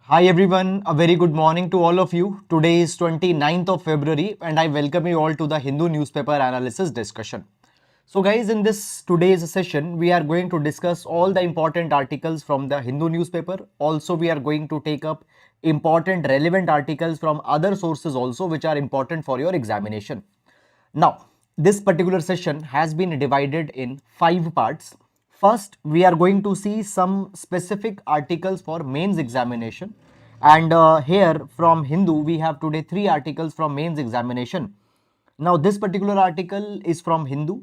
Hi everyone, a very good morning to all of you. Today is 29th of February and I welcome you all to the Hindu newspaper analysis discussion. So guys, in this today's session, we are going to discuss all the important articles from the Hindu newspaper. Also, we are going to take up important relevant articles from other sources also which are important for your examination. Now, this particular session has been divided in 5 parts. First, we are going to see some specific articles for mains examination. And here from Hindu, we have today 3 articles from mains examination. Now, this particular article is from Hindu.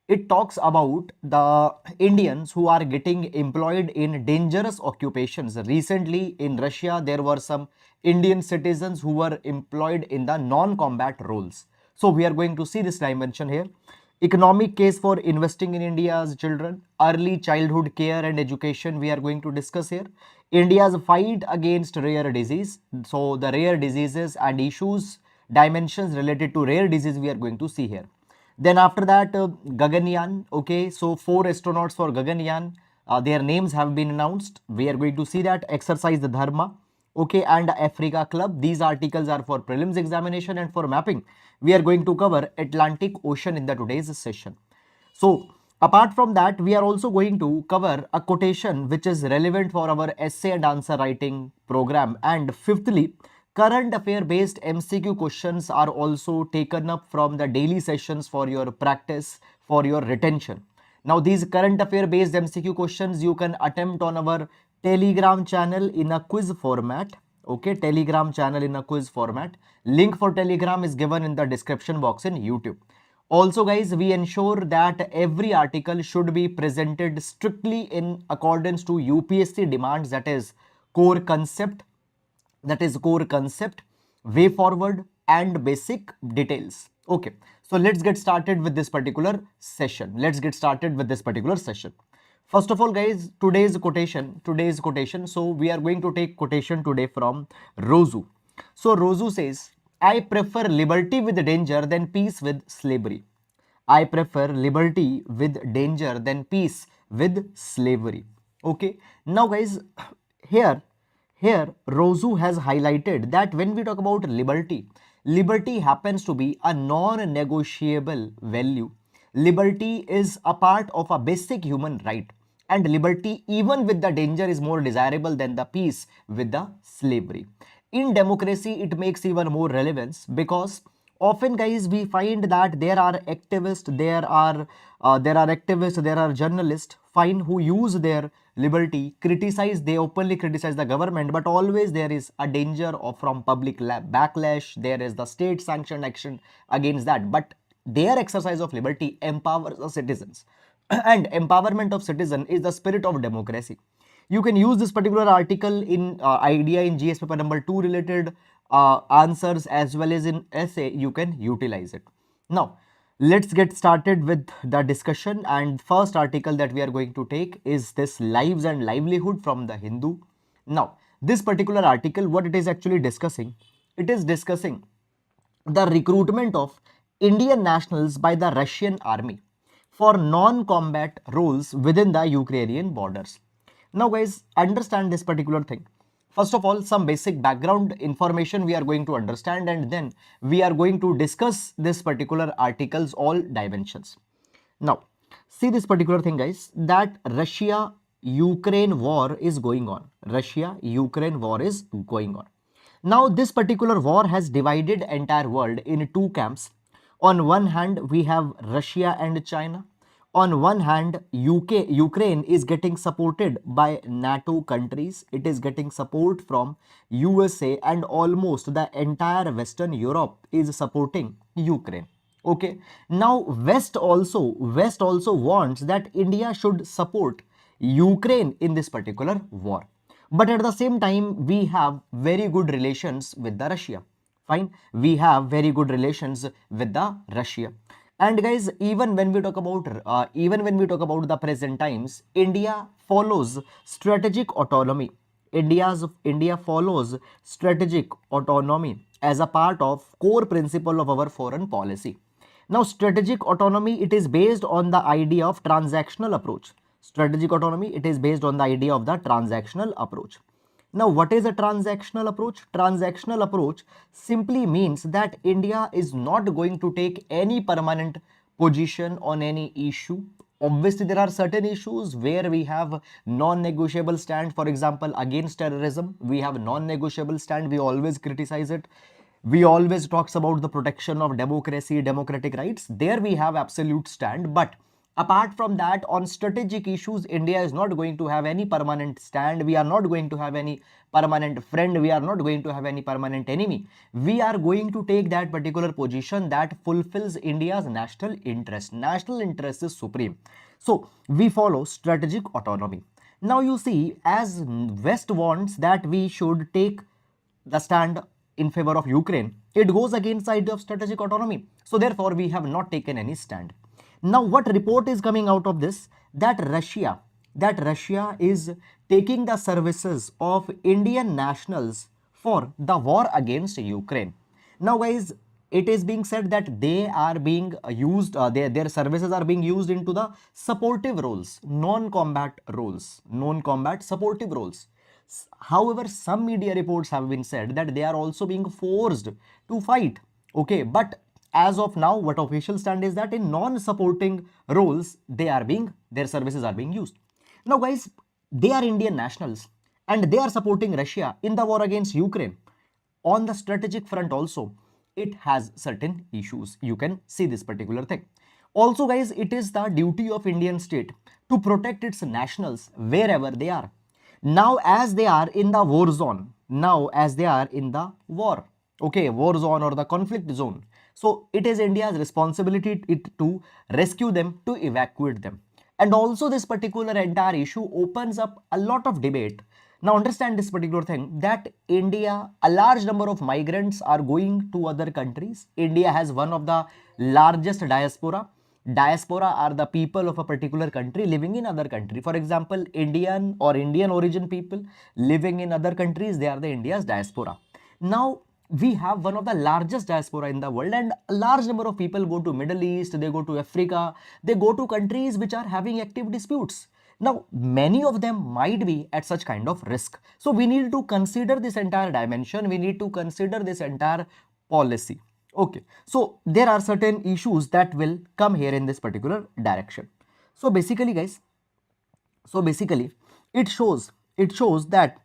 It talks about the Indians who are getting employed in dangerous occupations. Recently, in Russia, there were some Indian citizens who were employed in the non-combat roles. So, we are going to see this dimension here. Economic case for investing in India's children, early childhood care and education we are going to discuss here. India's fight against rare disease. So, the rare diseases and issues dimensions related to rare disease we are going to see here. Then after that, Gaganyaan. Okay, so 4 astronauts for Gaganyaan. Their names have been announced. We are going to see that. Exercise the Dharma. Okay, and Africa Club. These articles are for prelims examination and for mapping. We are going to cover Atlantic Ocean in the today's session. So, apart from that, we are also going to cover a quotation which is relevant for our essay and answer writing program. And fifthly, current affair based MCQ questions are also taken up from the daily sessions for your practice, for your retention. Now, these current affair based MCQ questions you can attempt on our Telegram channel in a quiz format. Okay, Telegram channel in a quiz format. Link for Telegram is given in the description box in YouTube. Also guys, we ensure that every article should be presented strictly in accordance to UPSC demands, that is core concept, way forward and basic details. Okay, so let's get started with this particular session. First of all guys, today's quotation. So we are going to take quotation today from Rosu. So Rosu says, I prefer liberty with danger than peace with slavery. I prefer liberty with danger than peace with slavery. Okay. Now guys, here Rosu has highlighted that when we talk about liberty, liberty happens to be a non-negotiable value. Liberty is a part of a basic human right, and liberty even with the danger is more desirable than the peace with the slavery. In democracy, it makes even more relevance because often guys we find that there are activists, there are journalists fine who use their liberty, they openly criticize the government, but always there is a danger of from public backlash. There is the state sanctioned action against that, but their exercise of liberty empowers the citizens and empowerment of citizen is the spirit of democracy. You can use this particular article in idea in GS paper number 2 related answers, as well as in essay you can utilize it. Now let's get started with the discussion, and first article that we are going to take is this lives and livelihood from the Hindu. Now this particular article, what it is actually discussing, it is discussing the recruitment of Indian nationals by the Russian army for non-combat roles within the Ukrainian borders. Now guys, understand this particular thing. First of all, some basic background information we are going to understand, and then we are going to discuss this particular article's all dimensions. Now, see this particular thing guys, that Russia-Ukraine war is going on. Russia-Ukraine war is going on. Now, this particular war has divided entire world in 2 camps. On one hand, we have Russia and China. On one hand, Ukraine is getting supported by NATO countries. It is getting support from USA, and almost the entire Western Europe is supporting Ukraine. Okay. Now, West also wants that India should support Ukraine in this particular war. But at the same time, we have very good relations with the Russia. Fine. We have very good relations with the Russia. And guys, even when we talk about the present times, India follows strategic autonomy. India follows strategic autonomy as a part of core principle of our foreign policy. Now, strategic autonomy, it is based on the idea of transactional approach. Strategic autonomy, it is based on the idea of the transactional approach. Now, what is a transactional approach? Transactional approach simply means that India is not going to take any permanent position on any issue. Obviously, there are certain issues where we have non-negotiable stand. For example, against terrorism, we have non-negotiable stand. We always criticize it. We always talks about the protection of democracy, democratic rights. There we have absolute stand. But apart from that, on strategic issues, India is not going to have any permanent stand. We are not going to have any permanent friend. We are not going to have any permanent enemy. We are going to take that particular position that fulfills India's national interest. National interest is supreme. So we follow strategic autonomy. Now you see, as West wants that we should take the stand in favor of Ukraine, it goes against the idea of strategic autonomy. So therefore, we have not taken any stand. Now, what report is coming out of this? That Russia is taking the services of Indian nationals for the war against Ukraine. Now, guys, it is being said that they are being used, their services are being used into the supportive roles, non-combat roles, non-combat supportive roles. However, some media reports have been said that they are also being forced to fight. Okay, but as of now, what official stand is that in non-supporting roles, their services are being used. Now, guys, they are Indian nationals and they are supporting Russia in the war against Ukraine. On the strategic front also, it has certain issues. You can see this particular thing. Also, guys, it is the duty of Indian state to protect its nationals wherever they are. Now, as they are in the war zone, okay, war zone or the conflict zone, so it is India's responsibility to rescue them, to evacuate them. And also this particular entire issue opens up a lot of debate. Now understand this particular thing, that India, a large number of migrants are going to other countries. India has one of the largest diaspora. Diaspora are the people of a particular country living in other country. For example, Indian or Indian origin people living in other countries, they are the India's diaspora. Now, we have one of the largest diaspora in the world, and a large number of people go to Middle East, they go to Africa, they go to countries which are having active disputes. Now, many of them might be at such kind of risk. So we need to consider this entire dimension. We need to consider this entire policy. Okay, so there are certain issues that will come here in this particular direction. So basically, guys, it shows that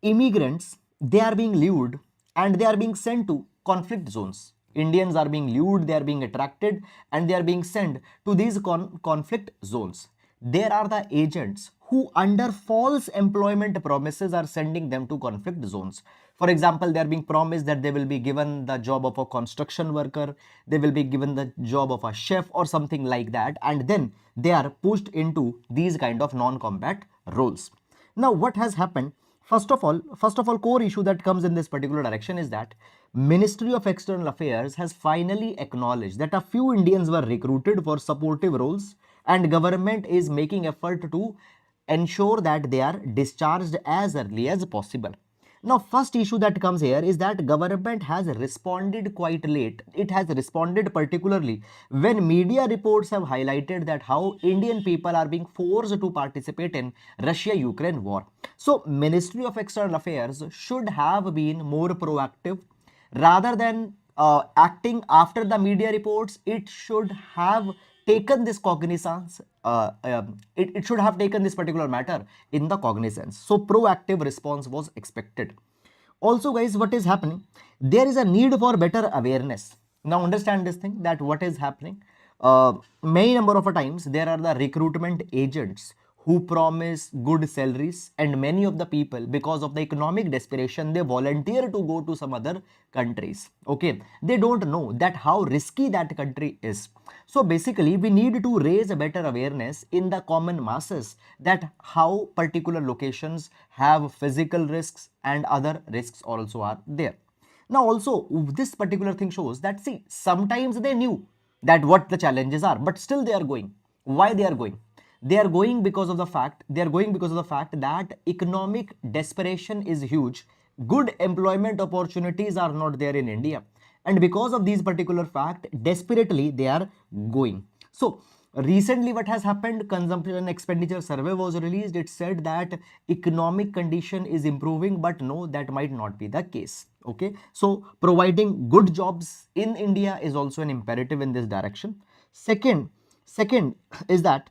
immigrants, they are being lured and they are being sent to conflict zones. Indians are being lured, they are being attracted and they are being sent to these conflict zones. There are the agents who under false employment promises are sending them to conflict zones. For example, they are being promised that they will be given the job of a construction worker, they will be given the job of a chef or something like that, and then they are pushed into these kind of non-combat roles. Now, what has happened? First of all, core issue that comes in this particular direction is that Ministry of External Affairs has finally acknowledged that a few Indians were recruited for supportive roles and government is making effort to ensure that they are discharged as early as possible. Now, first issue that comes here is that government has responded quite late. It has responded particularly when media reports have highlighted that how Indian people are being forced to participate in Russia-Ukraine war. So, Ministry of External Affairs should have been more proactive rather than acting after the media reports. It should have taken this cognizance, it should have taken this particular matter in the cognizance. So proactive response was expected. Also, guys, what is happening? There is a need for better awareness. Now understand this thing, that what is happening, many number of times there are the recruitment agents who promise good salaries, and many of the people, because of the economic desperation, they volunteer to go to some other countries. Okay, they don't know that how risky that country is. So basically, we need to raise a better awareness in the common masses that how particular locations have physical risks and other risks also are there. Now also, this particular thing shows that, see, sometimes they knew that what the challenges are, but still they are going. Why they are going? They are going because of the fact that economic desperation is huge. Good employment opportunities are not there in India, and because of these particular fact, desperately they are going. So Recently, what has happened? Consumption and expenditure survey was released. It said that economic condition is improving, but no, that might not be the case. Okay, so providing good jobs in India is also an imperative in this direction. Second is that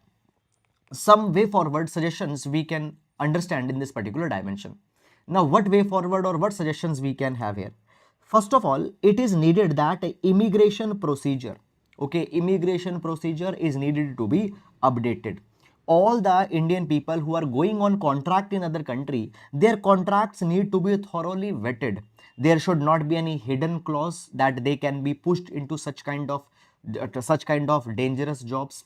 some way forward suggestions we can understand in this particular dimension. Now, what way forward or what suggestions we can have here? First of all, it is needed that immigration procedure, okay, immigration procedure is needed to be updated. All the Indian people who are going on contract in other country, their contracts need to be thoroughly vetted. There should not be any hidden clause that they can be pushed into such kind of dangerous jobs.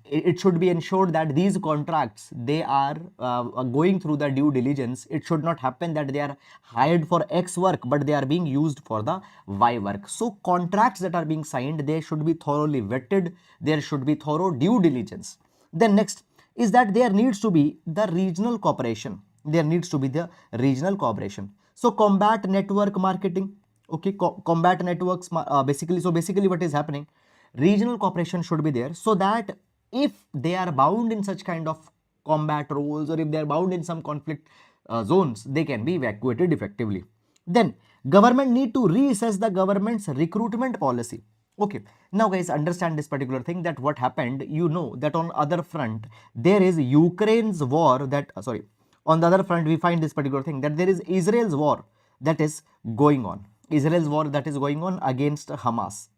It should be ensured that these contracts, they are going through the due diligence. It should not happen that they are hired for X work but they are being used for the Y work. So contracts that are being signed, they should be thoroughly vetted. There should be thorough due diligence. Then next is that there needs to be the regional cooperation. There needs to be the regional cooperation. So combat network marketing, okay, combat networks, basically what is happening, regional cooperation should be there, so that if they are bound in such kind of combat roles, or if they are bound in some conflict zones, they can be evacuated effectively. Then government need to reassess the government's recruitment policy. Okay, now guys, understand this particular thing, that what happened, you know that on other front there is Ukraine's war, that sorry, on the other front we find this particular thing, that there is Israel's war that is going on. Israel's war that is going on against Hamas.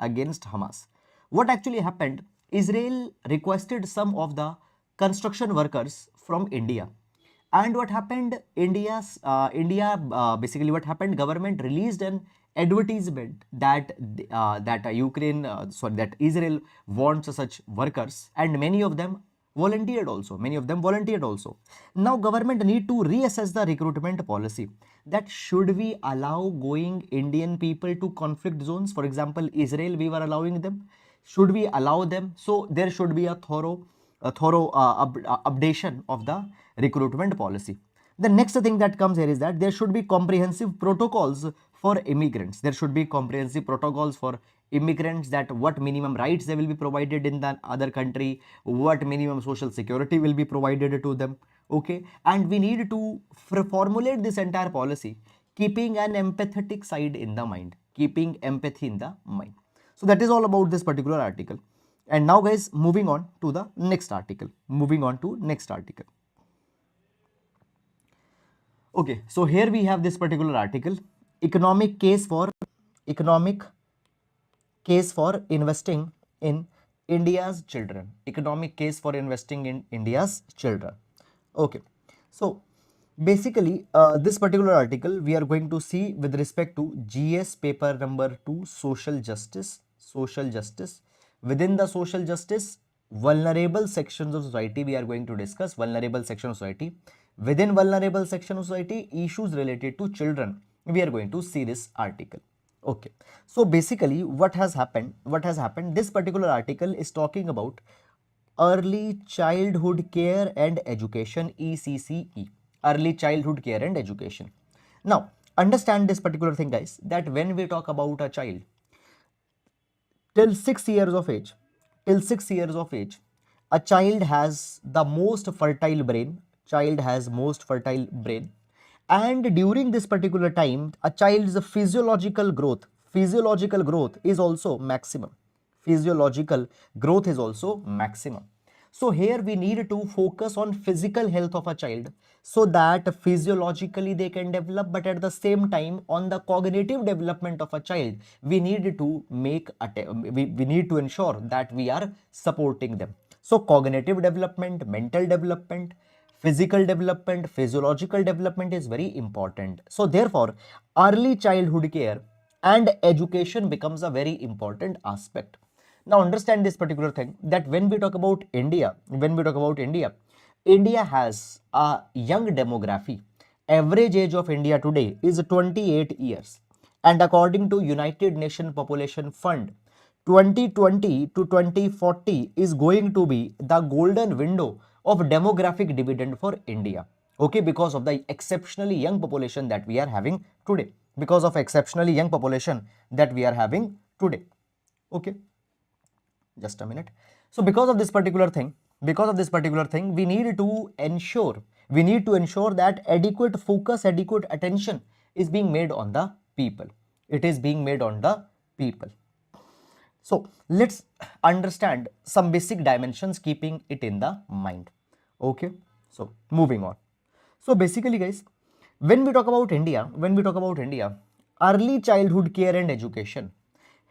What actually happened? Israel requested some of the construction workers from India. And what happened? Basically what happened? Government released an advertisement that that Israel wants such workers, and many of them volunteered also. Now government need to reassess the recruitment policy, that should we allow going Indian people to conflict zones? For example, Israel, we were allowing them. Should we allow them? So there should be a thorough updation of the recruitment policy. The next thing that comes here is that there should be comprehensive protocols for immigrants. There should be comprehensive protocols for immigrants, that what minimum rights they will be provided in the other country, what minimum social security will be provided to them. Okay, and we need to formulate this entire policy keeping an empathetic side in the mind, keeping empathy in the mind. So that is all about this particular article. And now guys, moving on to the next article. Okay, so here we have this particular article, economic case for investing in India's children. Economic case for investing in India's children. Okay, so basically this particular article we are going to see with respect to GS paper number 2, social justice. Within the social justice, vulnerable sections of society we are going to discuss. Vulnerable section of society. Within vulnerable section of society, issues related to children, we are going to see this article. Okay, so basically what has happened, this particular article is talking about early childhood care and education, ECCE, early childhood care and education. Now understand this particular thing guys, that when we talk about a child till 6 years of age, a child has the most fertile brain, and during this particular time a child's physiological growth is also maximum. So here we need to focus on physical health of a child, so that physiologically they can develop, but at the same time on the cognitive development of a child, we need to ensure that we are supporting them. So cognitive development, mental development, physical development, physiological development is very important. So therefore early childhood care and education becomes a very important aspect. Now understand this particular thing, that when we talk about India, India has a young demography. Average age of India today is 28 years. And according to United Nations Population Fund, 2020 to 2040 is going to be the golden window of demographic dividend for India. Okay, because of the exceptionally young population that we are having today. Okay, just a minute. So because of this particular thing, we need to ensure that adequate focus, adequate attention is being made on the people. It is being made on the people. So let's understand some basic dimensions, keeping it in the mind. Okay. So moving on. So basically, guys, when we talk about India, early childhood care and education,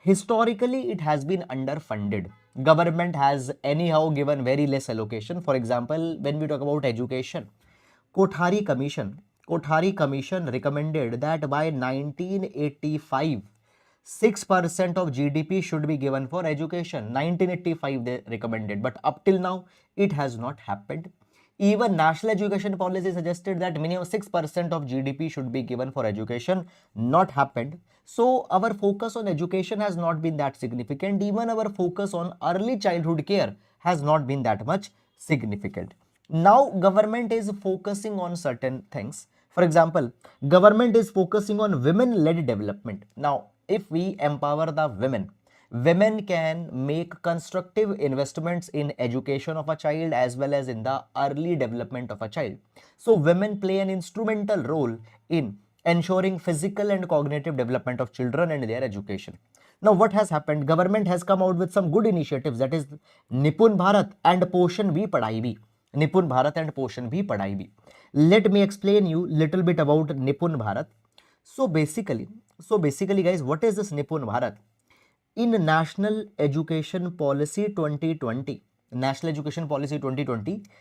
historically it has been underfunded. Government has anyhow given very less allocation. For example, when we talk about education, Kothari Commission recommended that by 1985, 6% of GDP should be given for education. 1985 they recommended, but up till now it has not happened. Even national education policy suggested that minimum 6% of GDP should be given for education. Not happened. So our focus on education has not been that significant. Even our focus on early childhood care has not been that much significant. Now government is focusing on certain things. For example, government is focusing on women-led development. Now, if we empower the women can make constructive investments in education of a child as well as in the early development of a child. So women play an instrumental role in ensuring physical and cognitive development of children and their education. Now what has happened? Government has come out with some good initiatives, that is Nipun Bharat and Poshan Bhi Padhai Bhi. Nipun Bharat and Poshan Bhi Padhai Bhi. Let me explain you little bit about Nipun Bharat. So basically guys, what is this Nipun Bharat? In National Education Policy 2020,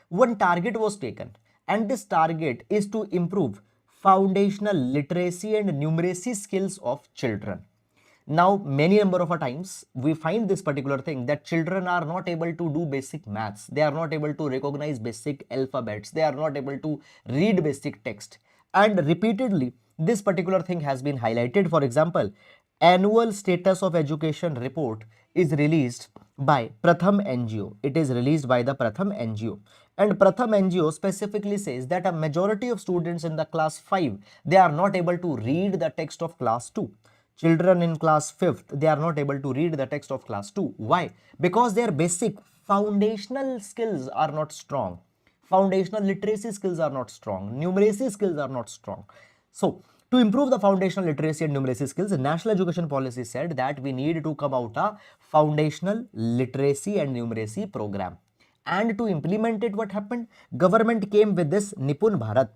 one target was taken, and this target is to improve foundational literacy and numeracy skills of children. Now, many number of times we find this particular thing, that children are not able to do basic maths, they are not able to recognize basic alphabets, they are not able to read basic text, and repeatedly this particular thing has been highlighted. For example, annual status of education report is released by Pratham NGO. It is released by the Pratham NGO, and Pratham NGO specifically says that a majority of students in the class 5, they are not able to read the text of class 2. Children in class 5th, they are not able to read the text of class 2. Why? Because their basic foundational skills are not strong. Foundational literacy skills are not strong. Numeracy skills are not strong. So, to improve the foundational literacy and numeracy skills, the National Education Policy said that we need to come out a foundational literacy and numeracy program. And to implement it, what happened? Government came with this Nipun Bharat.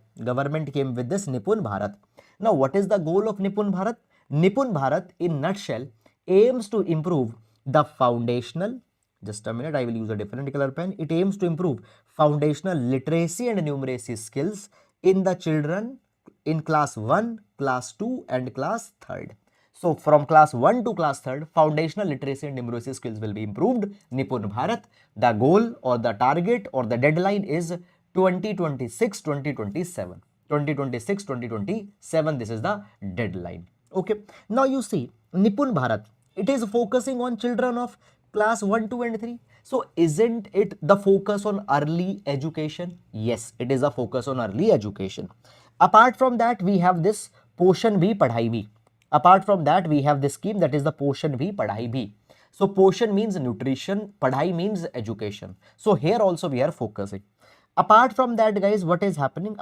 Now, what is the goal of Nipun Bharat? Nipun Bharat, in nutshell, aims to improve the foundational, just a minute, I will use a different color pen. It aims to improve foundational literacy and numeracy skills in the children in class 1, class 2 and class 3rd. So from class 1 to class 3rd, foundational literacy and numeracy skills will be improved. Nipun Bharat, the goal or the target or the deadline is 2026-2027. 2026-2027, this is the deadline. Okay. Now you see, Nipun Bharat, it is focusing on children of class 1, 2 and 3. So isn't it the focus on early education? Yes, it is a focus on early education. Apart from that, we have this Poshan Bhi Padhai Bhi. Apart from that, we have this scheme, that is the Poshan Bhi Padhai Bhi. So Poshan means nutrition, Padhai means education. So here also we are focusing. Apart from that, guys, what is happening?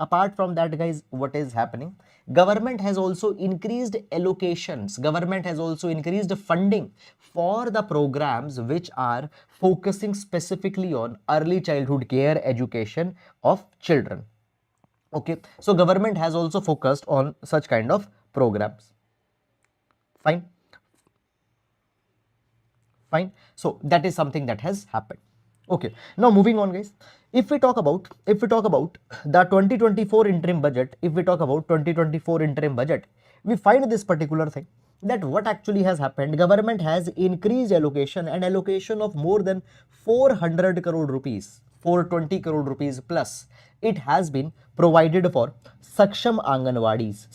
Government has also increased allocations. Government has also increased funding for the programs which are focusing specifically on early childhood care education of children. Okay, so government has also focused on such kind of programs. Fine. So that is something that has happened. Okay, now moving on, guys. If we talk about the 2024 interim budget, we find this particular thing, that what actually has happened. Government has increased allocation, and allocation of more than 400 crore rupees, 420 crore rupees plus, it has been provided for Saksham Anganwadis,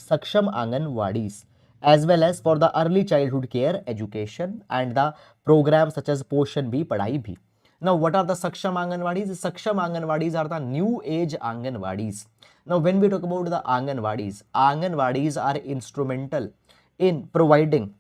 as well as for the early childhood care education and the programs such as Poshan Bhi Padhai Bhi. Now, what are the Saksham Anganwadis? Saksham Anganwadis are the new age Anganwadis. Now, when we talk about the Anganwadis are instrumental in providing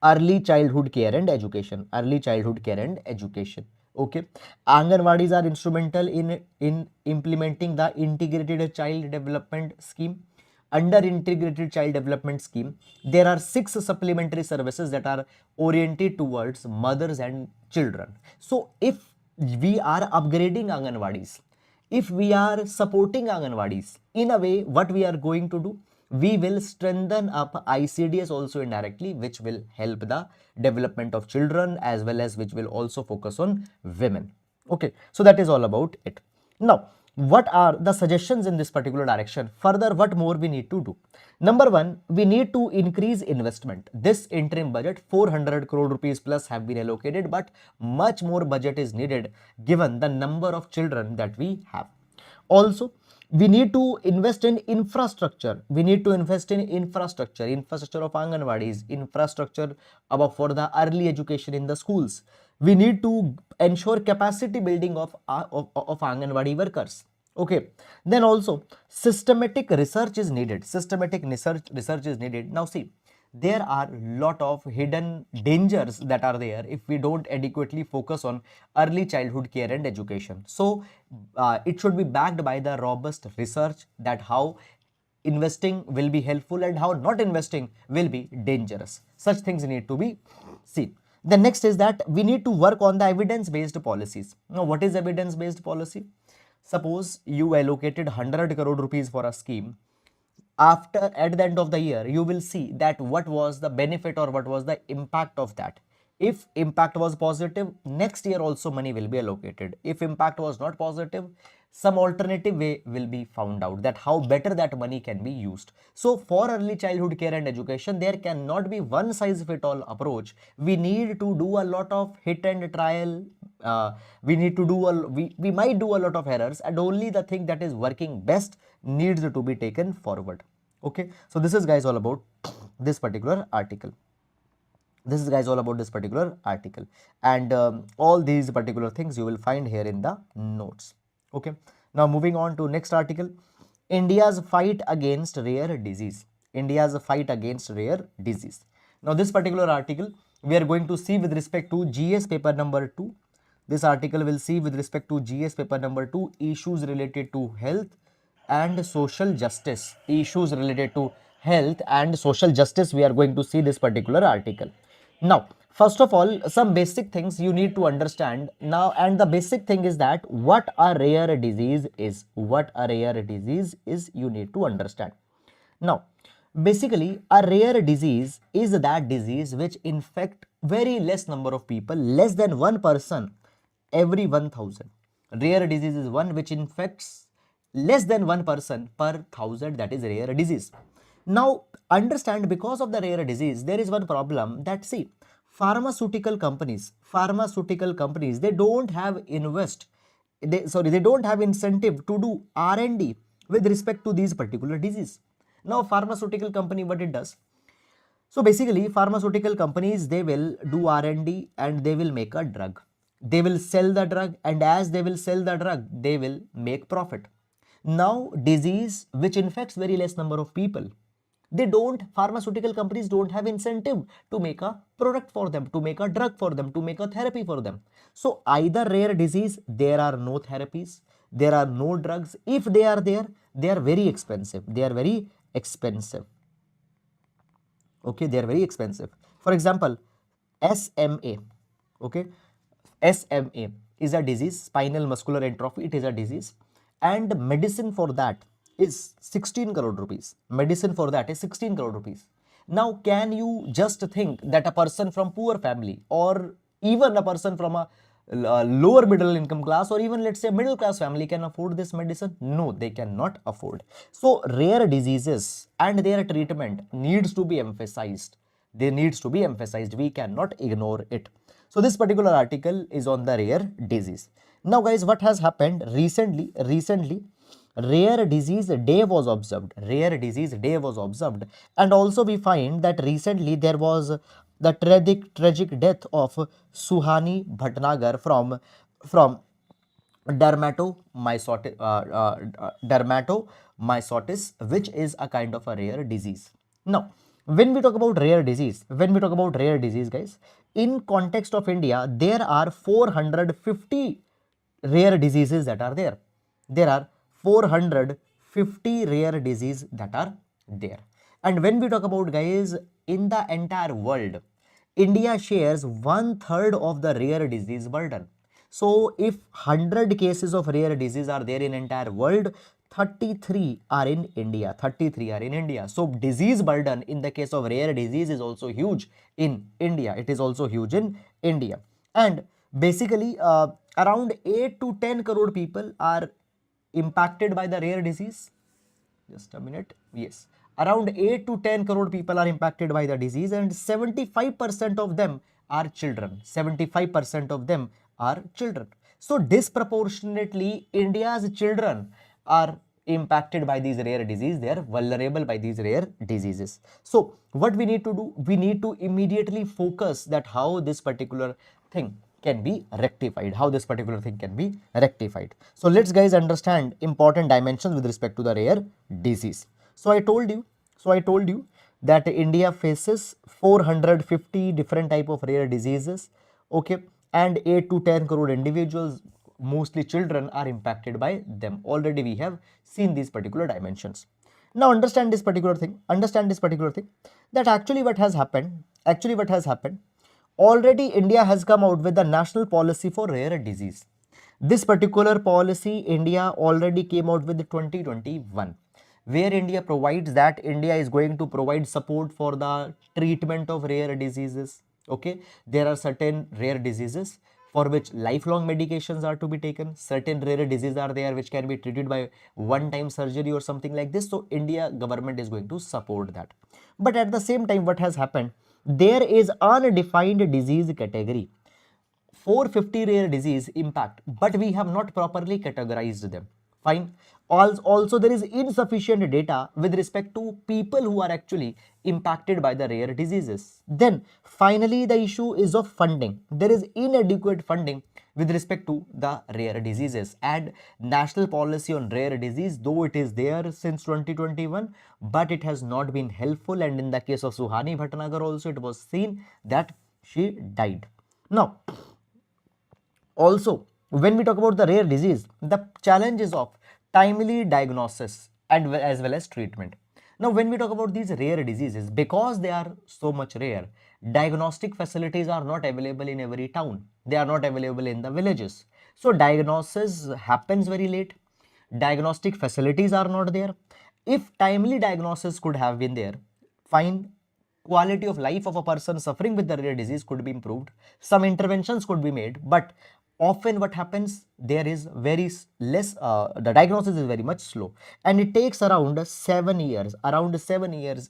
early childhood care and education, early childhood care and education. Okay, Anganwadis are instrumental in implementing the integrated child development scheme. Under integrated child development scheme, there are 6 supplementary services that are oriented towards mothers and children. So if we are upgrading Anganwadis, if we are supporting Anganwadis in a way, what we are going to do, we will strengthen up ICDS also indirectly, which will help the development of children as well as which will also focus on women. Okay, so that is all about it. Now, what are the suggestions in this particular direction? Further, what more we need to do? Number one, we need to increase investment. This interim budget, 400 crore rupees plus have been allocated, but much more budget is needed given the number of children that we have. Also, we need to invest in infrastructure. We need to invest in infrastructure of Anganwadis, infrastructure about for the early education in the schools. We need to ensure capacity building of Anganwadi workers. Okay, then also systematic research is needed. Systematic research is needed. Now see, there are lot of hidden dangers that are there if we don't adequately focus on early childhood care and education. So it should be backed by the robust research that how investing will be helpful and how not investing will be dangerous. Such things need to be seen. The next is that we need to work on the evidence-based policies. Now, what is evidence-based policy? Suppose you allocated 100 crore rupees for a scheme. After at the end of the year, you will see that what was the benefit or what was the impact of that. If impact was positive, next year also money will be allocated. If impact was not positive, some alternative way will be found out that how better that money can be used. So for early childhood care and education, there cannot be one size fit all approach. We need to do a lot of hit and trial. We need to do we might do a lot of errors, and only the thing that is working best needs to be taken forward. Okay, so this is guys all about this particular article. This is guys all about this particular article, and all these particular things you will find here in the notes. Okay, now moving on to next article, India's fight against rare disease. India's fight against rare disease. Now this particular article we are going to see with respect to GS paper number 2. This article will see with respect to GS paper number 2 issues related to health and social justice. Issues related to health and social justice, we are going to see this particular article. Now, first of all, some basic things you need to understand now, and the basic thing is that what a rare disease is. What a rare disease is, you need to understand. Now, basically, a rare disease is that disease which infect very less number of people, less than one person every 1000. Rare disease is one which infects less than one person per 1000, that is rare disease. Now understand, because of the rare disease, there is one problem that see, pharmaceutical companies, they don't have they don't have incentive to do R&D with respect to these particular disease. Now pharmaceutical company, what it does? So basically, pharmaceutical companies, they will do R&D and they will make a drug. They will sell the drug, and as they will sell the drug, they will make profit. Now, disease which infects very less number of people, pharmaceutical companies don't have incentive to make a product for them, to make a drug for them, to make a therapy for them. So either rare disease, there are no therapies, there are no drugs. If they are there, they are very expensive. They are very expensive. Okay, they are very expensive. For example, SMA. Okay, SMA is a disease, spinal muscular atrophy. It is a disease, and medicine for that is 16 crore rupees. Medicine for that is 16 crore rupees. Now, can you just think that a person from poor family, or even a person from a lower middle income class, or even let's say middle class family can afford this medicine? No, they cannot afford. So rare diseases and their treatment needs to be emphasized. They needs to be emphasized. We cannot ignore it. So this particular article is on the rare disease. Now guys, what has happened recently, rare disease day was observed. Rare disease day was observed, and also we find that recently there was the tragic death of Suhani Bhatnagar from dermatomyositis, which is a kind of a rare disease. Now, when we talk about rare disease, guys, in context of India, there are 450 rare diseases that are there. There are 450 rare diseases that are there. And when we talk about, guys, in the entire world, India shares 1/3 of the rare disease burden. So if 100 cases of rare disease are there in entire world, 33 are in India. 33 are in India. So disease burden in the case of rare disease is also huge in India. It is also huge in India. And basically around 8 to 10 crore people are impacted by the rare disease. Just a minute. Yes. Around 8 to 10 crore people are impacted by the disease, and 75% of them are children. 75% of them are children. So disproportionately, India's children are impacted by these rare diseases. They are vulnerable by these rare diseases. So what we need to do? We need to immediately focus that how this particular thing can be rectified, So let's, guys, understand important dimensions with respect to the rare disease. So I told you that India faces 450 different type of rare diseases, okay, and 8 to 10 crore individuals, mostly children, are impacted by them. Already we have seen these particular dimensions. Now understand this particular thing, that actually what has happened, already India has come out with the national policy for rare disease. This particular policy India already came out with 2021, where India provides that India is going to provide support for the treatment of rare diseases. Okay, there are certain rare diseases for which lifelong medications are to be taken. Certain rare diseases are there which can be treated by one-time surgery or something like this. So India government is going to support that. But at the same time, what has happened? There is undefined disease category. 450 rare disease impact, but we have not properly categorized them. Fine. Also, there is insufficient data with respect to people who are actually impacted by the rare diseases. Then, finally, the issue is of funding. There is inadequate funding with respect to the rare diseases, and national policy on rare disease, though it is there since 2021, but it has not been helpful. And in the case of Suhani Bhatnagar also, it was seen that she died. Now, also, when we talk about the rare disease, the challenges of timely diagnosis and as well as treatment. Now, when we talk about these rare diseases, because they are so much rare, diagnostic facilities are not available in every town. They are not available in the villages. So, diagnosis happens very late. Diagnostic facilities are not there. If timely diagnosis could have been there, fine, quality of life of a person suffering with the rare disease could be improved. Some interventions could be made, but often what happens, there is very less, the diagnosis is very much slow, and it takes around 7 years,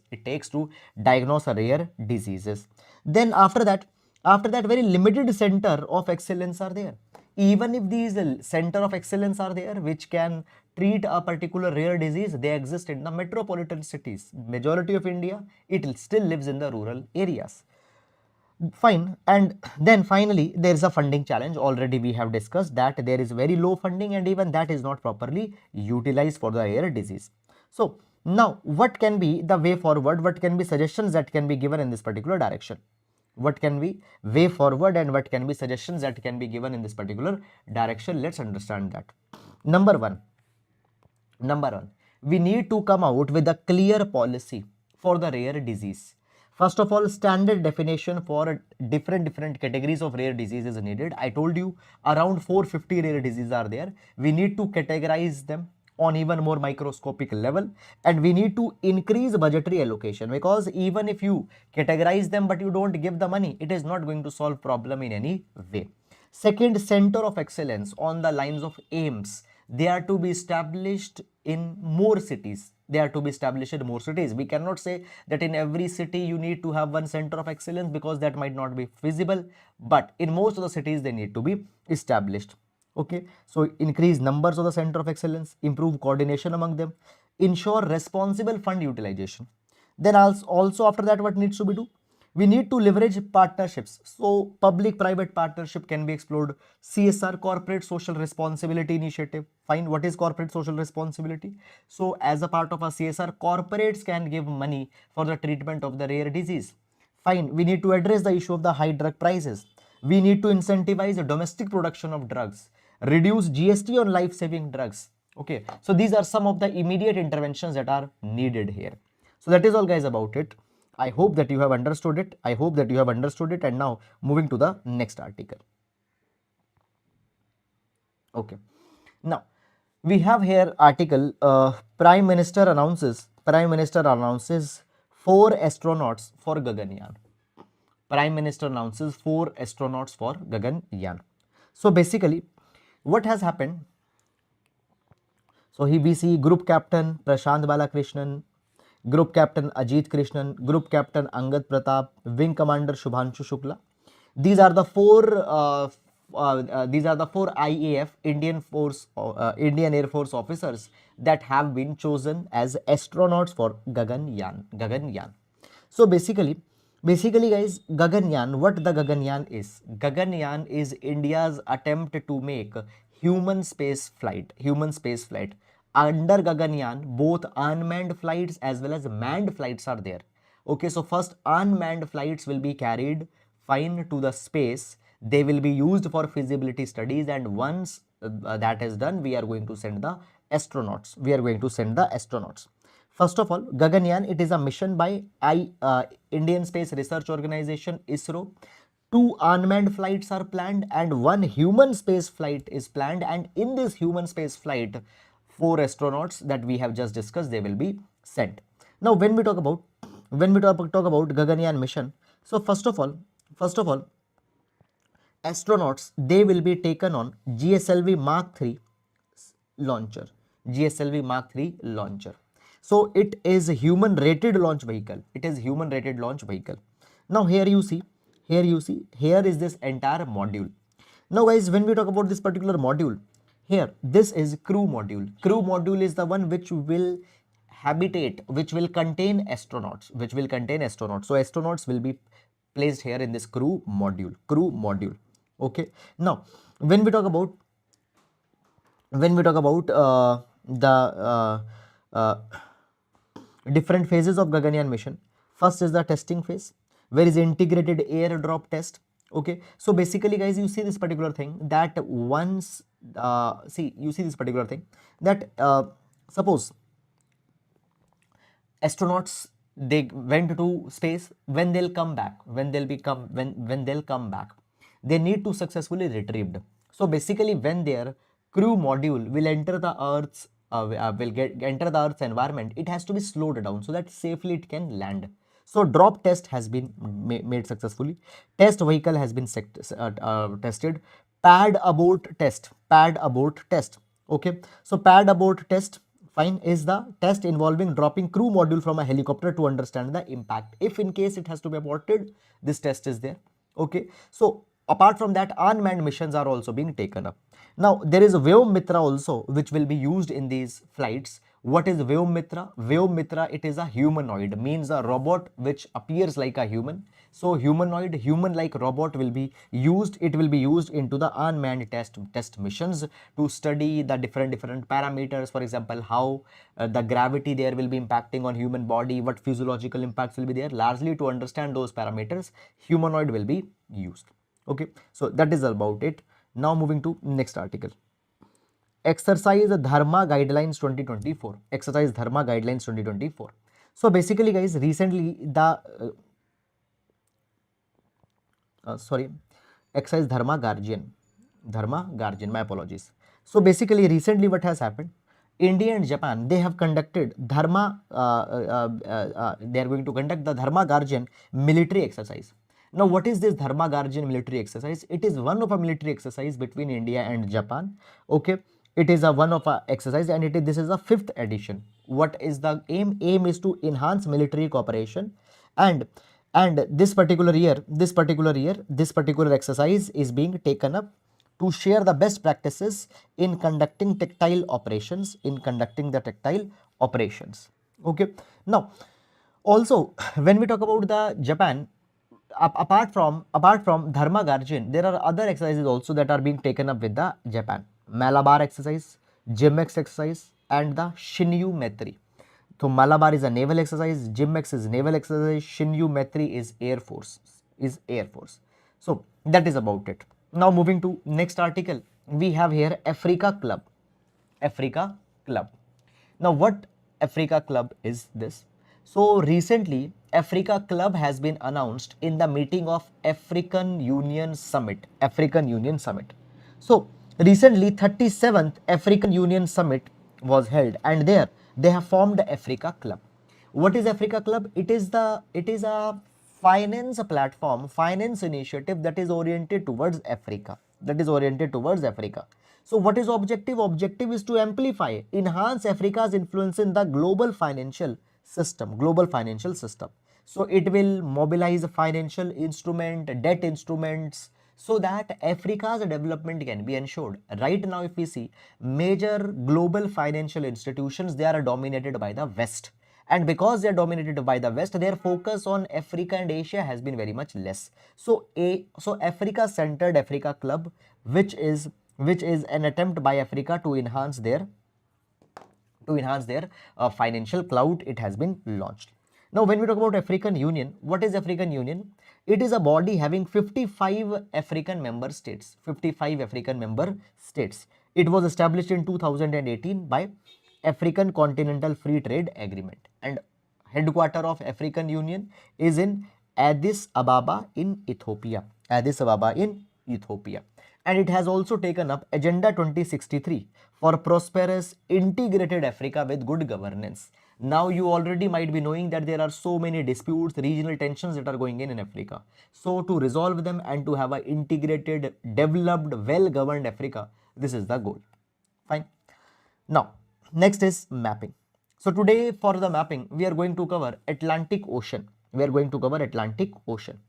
it takes to diagnose a rare diseases. Then after that very limited center of excellence are there. Even if these center of excellence are there which can treat a particular rare disease, they exist in the metropolitan cities. Majority of India, it still lives in the rural areas. Fine. And then finally, there is a funding challenge. Already we have discussed that there is very low funding, and even that is not properly utilized for the rare disease. So now what can be the way forward? What can be suggestions that can be given in this particular direction? What can be way forward and what can be suggestions that can be given in this particular direction? Let's understand that. Number one, we need to come out with a clear policy for the rare disease. First of all, standard definition for different categories of rare disease is needed. I told you around 450 rare diseases are there. We need to categorize them on even more microscopic level, and we need to increase budgetary allocation, because even if you categorize them but you don't give the money, it is not going to solve problem in any way. Second, center of excellence on the lines of aims. They are to be established in more cities. We cannot say that in every city you need to have one center of excellence, because that might not be feasible, but in most of the cities they need to be established. Okay, so increase numbers of the center of excellence, improve coordination among them, ensure responsible fund utilization. Then also after that, what needs to be do? We need to leverage partnerships. So public-private partnership can be explored. CSR, corporate social responsibility initiative. Fine. What is corporate social responsibility? So as a part of a CSR, corporates can give money for the treatment of the rare disease. Fine. We need to address the issue of the high drug prices. We need to incentivize the domestic production of drugs. Reduce GST on life-saving drugs. Okay. So these are some of the immediate interventions that are needed here. So that is all, guys, about it. I hope that you have understood it. I hope that you have understood it. And now moving to the next article. Okay. Now we have here article, Prime Minister announces 4 astronauts for Gaganyaan. Prime Minister announces 4 astronauts for Gaganyaan. So basically what has happened? So we see Group Captain Prashant Balakrishnan, Group Captain Ajit Krishnan, Group Captain Angad Pratap, Wing Commander Shubhanshu Shukla. These are the four IAF Indian Air Force officers that have been chosen as astronauts for Gaganyaan. So basically guys, Gaganyaan, what the Gaganyaan is? Gaganyaan is India's attempt to make human space flight. Under Gaganyaan, both unmanned flights as well as manned flights are there. Okay, so first unmanned flights will be carried fine to the space. They will be used for feasibility studies, and once that is done, we are going to send the astronauts. First of all, Gaganyaan, it is a mission by Indian Space Research Organization, ISRO. 2 unmanned flights are planned and 1 human space flight is planned, and in this human space flight 4 astronauts that we have just discussed, they will be sent. Now when we talk about Gaganyaan mission, so first of all astronauts, they will be taken on GSLV Mark III launcher. So it is a human rated launch vehicle. Now here you see, here is this entire module. Now guys, when we talk about this particular module, here this is crew module. Crew module is the one which will contain astronauts. So astronauts will be placed here in this crew module. Okay. Now when we talk about the different phases of Gaganyaan mission, first is the testing phase, where is integrated airdrop test. Okay, so basically guys, you see this particular thing that once suppose astronauts, they went to space, when they'll come back, they need to successfully retrieved. So basically when their crew module will enter the Earth's environment, it has to be slowed down so that safely it can land. So drop test has been made successfully. Test vehicle has been tested. Pad abort test. Okay, so pad abort test, fine, is the test involving dropping crew module from a helicopter to understand the impact. If in case it has to be aborted, this test is there. Okay, so apart from that, unmanned missions are also being taken up. Now there is a Vyom also, which will be used in these flights. What is Vyom Mitra? It is a humanoid, means a robot which appears like a human. So humanoid, human-like robot will be used. It will be used into the unmanned test missions to study the different parameters. For example, how the gravity there will be impacting on human body, what physiological impacts will be there. Largely to understand those parameters, humanoid will be used. Okay, so that is about it. Now moving to next article. Exercise Dharma Guidelines 2024. So basically guys, recently the exercise Dharma Guardian, my apologies. So basically recently what has happened, India and Japan, they have conducted Dharma, they are going to conduct the Dharma Guardian military exercise. Now what is this Dharma Guardian military exercise? It is one of a military exercise between India and Japan. Okay, it is a one of a exercise, and this is a 5th edition. What is the aim? Aim is to enhance military cooperation, and this particular exercise is being taken up to share the best practices in conducting tactile operations. Okay, now also when we talk about the Japan, apart from Dharma Guardian, there are other exercises also that are being taken up with the Japan. Malabar exercise, Gymx exercise, and the Shinyu Metri. So Malabar is a naval exercise, Gymx is naval exercise, Shinyu Metri is Air Force. So that is about it. Now moving to next article, we have here Africa Club. Africa Club. Now, what Africa Club is this? So, recently, Africa Club has been announced in the meeting of African Union Summit. African Union Summit. So, recently, 37th African Union Summit was held, and there they have formed the Africa Club. What is Africa Club? It is a finance platform, finance initiative that is oriented towards Africa. That is oriented towards Africa. So what is objective? Objective is to amplify, enhance Africa's influence in the global financial system. Global financial system. So it will mobilize financial instrument, debt instruments, so that Africa's development can be ensured. Right now, if we see major global financial institutions, they are dominated by the West. And because they are dominated by the West, their focus on Africa and Asia has been very much less. So Africa centered Africa Club, which is an attempt by Africa to enhance their financial clout, it has been launched. Now, when we talk about African Union, what is African Union? It is a body having 55 African member states. 55 African member states. It was established in 2018 by African Continental Free Trade Agreement, and headquarter of African Union is in Addis Ababa in Ethiopia. Addis Ababa in Ethiopia. And it has also taken up Agenda 2063 for prosperous integrated Africa with good governance. Now you already might be knowing that there are so many disputes, regional tensions that are going in Africa. So to resolve them and to have an integrated, developed, well-governed Africa, this is the goal. Fine. Now, next is mapping. So today for the mapping, we are going to cover Atlantic Ocean. We are going to cover Atlantic Ocean.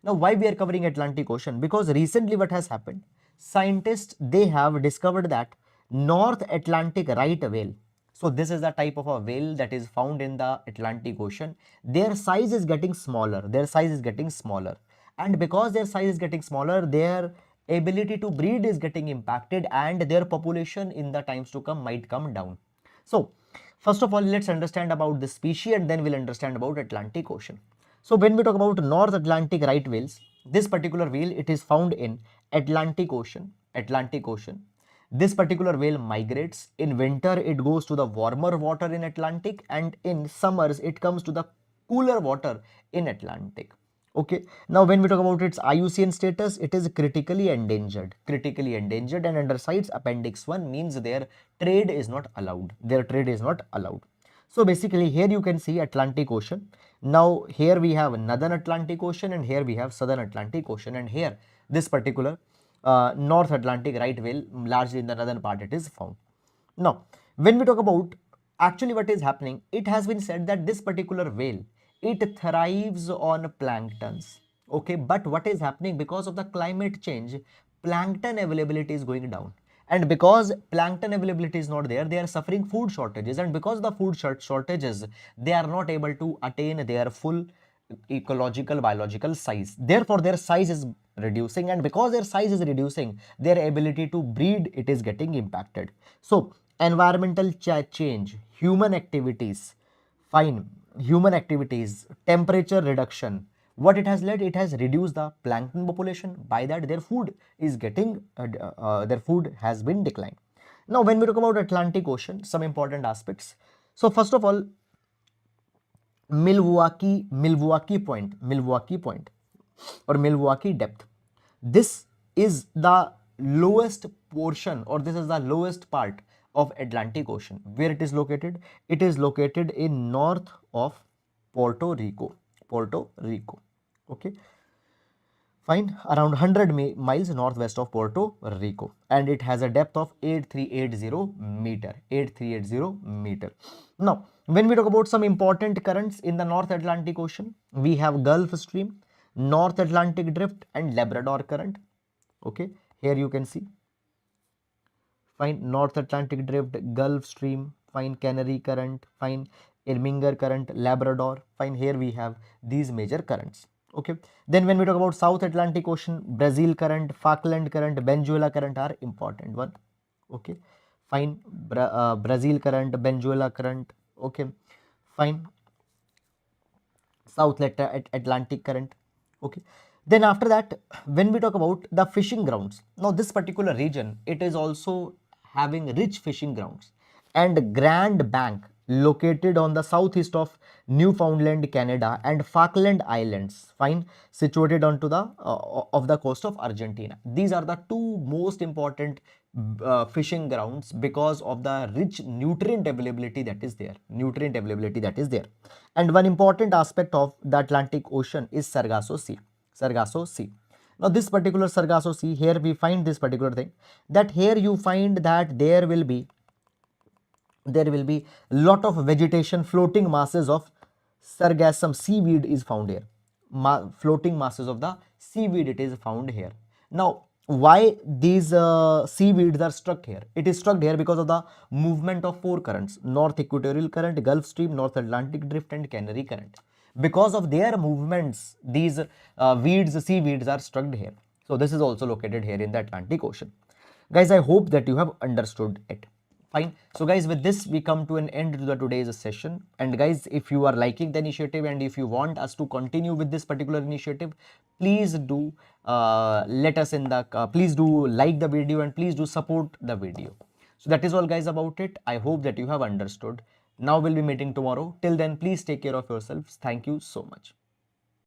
Now, why we are covering Atlantic Ocean? Because recently what has happened, scientists, they have discovered that North Atlantic right whale. So this is the type of a whale that is found in the Atlantic Ocean. Their size is getting smaller. Their size is getting smaller. And because their size is getting smaller, their ability to breed is getting impacted, and their population in the times to come might come down. So first of all, let's understand about the species, and then we'll understand about Atlantic Ocean. So when we talk about North Atlantic right whales, this particular whale, it is found in Atlantic Ocean. Atlantic Ocean. This particular whale migrates. In winter, it goes to the warmer water in Atlantic, and in summers, it comes to the cooler water in Atlantic. Okay. Now, when we talk about its IUCN status, it is critically endangered. Critically endangered, and under CITES Appendix 1 means their trade is not allowed. Their trade is not allowed. So basically here you can see Atlantic Ocean. Now here we have Northern Atlantic Ocean, and here we have Southern Atlantic Ocean, and here this particular North Atlantic right whale, largely in the northern part, it is found. Now when we talk about actually what is happening, it has been said that this particular whale, it thrives on planktons. Okay, but what is happening, because of the climate change, plankton availability is going down. And because plankton availability is not there, they are suffering food shortages, and because of the food shortages, they are not able to attain their full ecological biological size. Therefore their size is reducing, and because their size is reducing, their ability to breed, it is getting impacted. So environmental change, human activities, fine, human activities, temperature reduction, what it has led, it has reduced the plankton population. By that, their food is getting their food has been declined. Now when we talk about Atlantic Ocean, some important aspects. So first of all, Milwaukee point or Milwaukee depth, this is the lowest portion, or this is the lowest part of Atlantic Ocean. Where it is located? It is located in north of Puerto Rico. Okay, fine, around 100 miles northwest of Puerto Rico, and it has a depth of 8380 meter. 8380 meter. Now when we talk about some important currents in the North Atlantic Ocean, we have Gulf Stream, North Atlantic Drift, and Labrador Current. Okay, here you can see, fine, North Atlantic Drift, Gulf Stream, fine, Canary Current, fine, Irminger Current, Labrador, fine. Here we have these major currents. Okay. Then when we talk about South Atlantic Ocean, Brazil current, Falkland current, Venezuela current are important one. Okay, fine. Brazil current, Venezuela current. Okay, fine. South Atlantic current. Okay. Then after that, when we talk about the fishing grounds, now this particular region, it is also having rich fishing grounds and Grand Bank located on the southeast of Newfoundland, Canada and Falkland Islands, fine, situated onto the of the coast of Argentina. These are the two most important fishing grounds because of the rich nutrient availability that is there. And one important aspect of the Atlantic Ocean is Sargasso Sea. Sargasso Sea. Now this particular Sargasso Sea, here we find this particular thing, that here you find that there will be lot of vegetation, floating masses of sargassum seaweed is found here. Floating masses of the seaweed it is found here. Now why these seaweeds are struck here? It is struck here because of the movement of four currents: North Equatorial Current, Gulf Stream, North Atlantic Drift and Canary Current. Because of their movements, these seaweeds are struck here. So this is also located here in the Atlantic Ocean. Guys, I hope that you have understood it. Fine. So guys, with this we come to an end to the today's session. And guys, if you are liking the initiative and if you want us to continue with this particular initiative, please do let us in the please do like the video and please do support the video. So that is all guys about it. I hope that you have understood. Now we'll be meeting tomorrow. Till then, please take care of yourselves. Thank you so much.